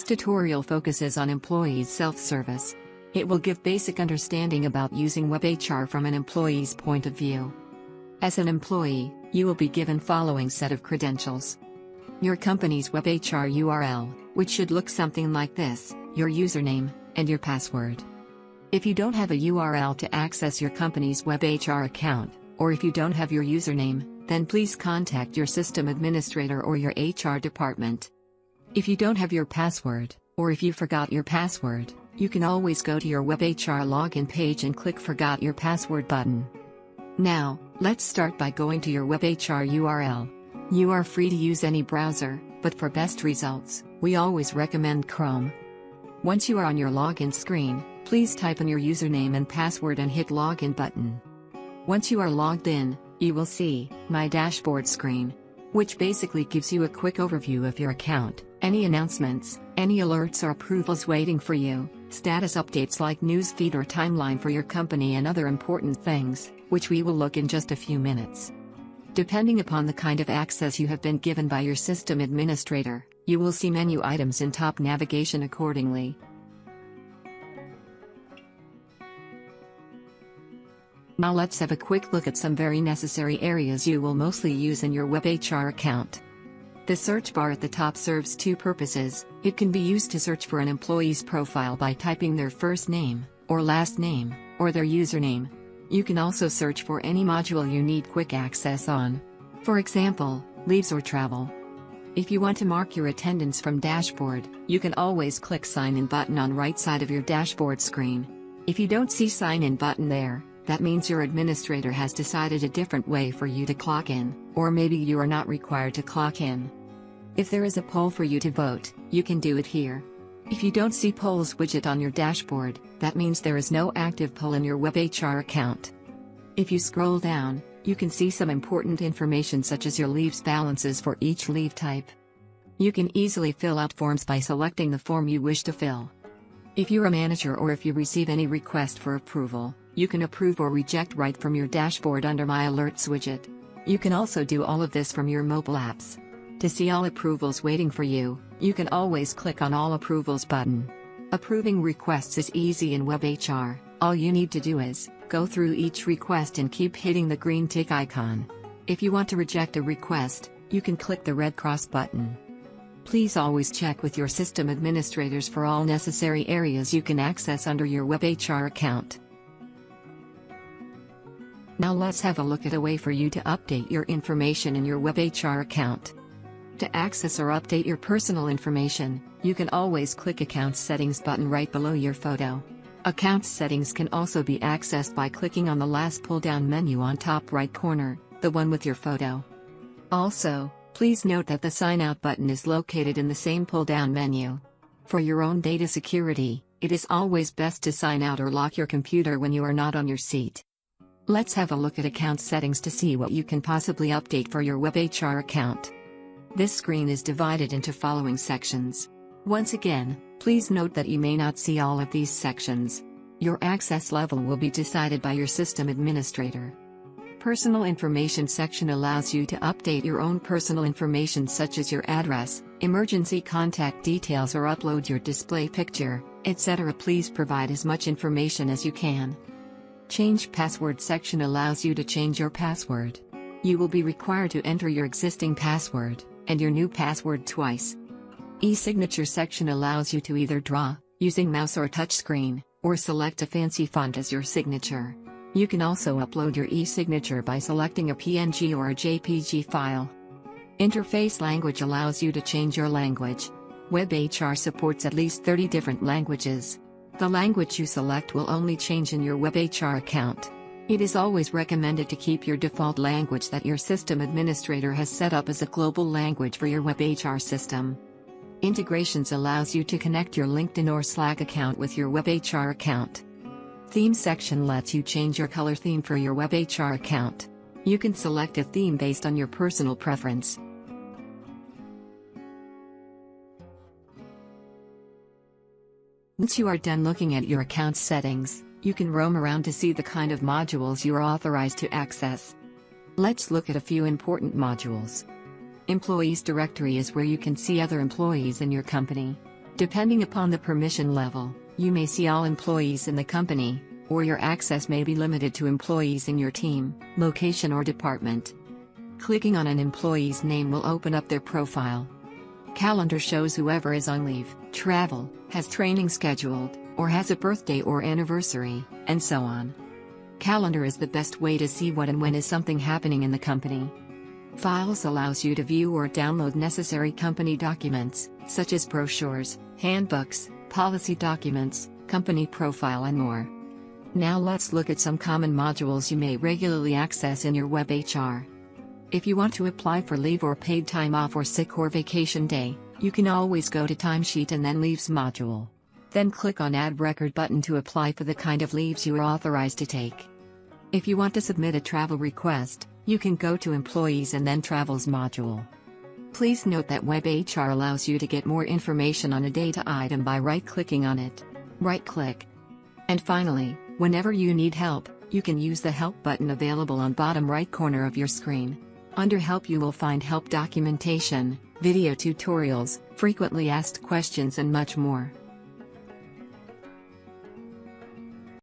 This tutorial focuses on employees' self-service. It will give basic understanding about using WebHr from an employee's point of view. As an employee, you will be given following set of credentials. Your company's WebHr URL, which should look something like this, your username, and your password. If you don't have a URL to access your company's WebHr account, or if you don't have your username, then please contact your system administrator or your HR department. If you don't have your password, or if you forgot your password, you can always go to your WebHr login page and click Forgot Your Password button. Now, let's start by going to your WebHr URL. You are free to use any browser, but for best results, we always recommend Chrome. Once you are on your login screen, please type in your username and password and hit Login button. Once you are logged in, you will see My Dashboard screen, which basically gives you a quick overview of your account, any announcements, any alerts or approvals waiting for you, status updates like news feed or timeline for your company and other important things, which we will look in just a few minutes. Depending upon the kind of access you have been given by your system administrator, you will see menu items in top navigation accordingly. Now let's have a quick look at some very necessary areas you will mostly use in your WebHr account. The search bar at the top serves two purposes. It can be used to search for an employee's profile by typing their first name, or last name, or their username. You can also search for any module you need quick access on. For example, leaves or travel. If you want to mark your attendance from dashboard, you can always click Sign In button on right side of your dashboard screen. If you don't see Sign In button there, that means your administrator has decided a different way for you to clock in, or maybe you are not required to clock in. If there is a poll for you to vote, you can do it here. If you don't see polls widget on your dashboard, that means there is no active poll in your WebHr account. If you scroll down, you can see some important information such as your leaves balances for each leave type. You can easily fill out forms by selecting the form you wish to fill. If you're a manager or if you receive any request for approval, you can approve or reject right from your dashboard under My Alerts widget. You can also do all of this from your mobile apps. To see all approvals waiting for you, you can always click on All Approvals button. Approving requests is easy in WebHr. All you need to do is go through each request and keep hitting the green tick icon. If you want to reject a request, you can click the red cross button. Please always check with your system administrators for all necessary areas you can access under your WebHr account. Now let's have a look at a way for you to update your information in your WebHr account. To access or update your personal information, you can always click Account Settings button right below your photo. Account settings can also be accessed by clicking on the last pull-down menu on top right corner, the one with your photo. Also, please note that the Sign Out button is located in the same pull-down menu. For your own data security, it is always best to sign out or lock your computer when you are not on your seat. Let's have a look at account settings to see what you can possibly update for your WebHr account. This screen is divided into following sections. Once again, please note that you may not see all of these sections. Your access level will be decided by your system administrator. Personal information section allows you to update your own personal information such as your address, emergency contact details or upload your display picture, etc. Please provide as much information as you can. Change password section allows you to change your password. You will be required to enter your existing password and your new password twice. E-signature section allows you to either draw, using mouse or touchscreen, or select a fancy font as your signature. You can also upload your e-signature by selecting a PNG or a JPG file. Interface language allows you to change your language. WebHr supports at least 30 different languages. The language you select will only change in your WebHr account. It is always recommended to keep your default language that your system administrator has set up as a global language for your WebHr system. Integrations allows you to connect your LinkedIn or Slack account with your WebHr account. Theme section lets you change your color theme for your WebHr account. You can select a theme based on your personal preference. Once you are done looking at your account settings, you can roam around to see the kind of modules you are authorized to access. Let's look at a few important modules. Employees directory is where you can see other employees in your company. Depending upon the permission level, you may see all employees in the company, or your access may be limited to employees in your team, location or department. Clicking on an employee's name will open up their profile. Calendar shows whoever is on leave, travel, has training scheduled, or has a birthday or anniversary, and so on. Calendar is the best way to see what and when is something happening in the company. Files allows you to view or download necessary company documents, such as brochures, handbooks, policy documents, company profile and more. Now let's look at some common modules you may regularly access in your WebHr. If you want to apply for leave or paid time off or sick or vacation day, you can always go to Timesheet and then Leaves module. Then click on Add Record button to apply for the kind of leaves you are authorized to take. If you want to submit a travel request, you can go to Employees and then Travels module. Please note that WebHr allows you to get more information on a data item by right-clicking on it. Right-click. And finally, whenever you need help, you can use the Help button available on bottom right corner of your screen. Under Help you will find help documentation, video tutorials, frequently asked questions and much more.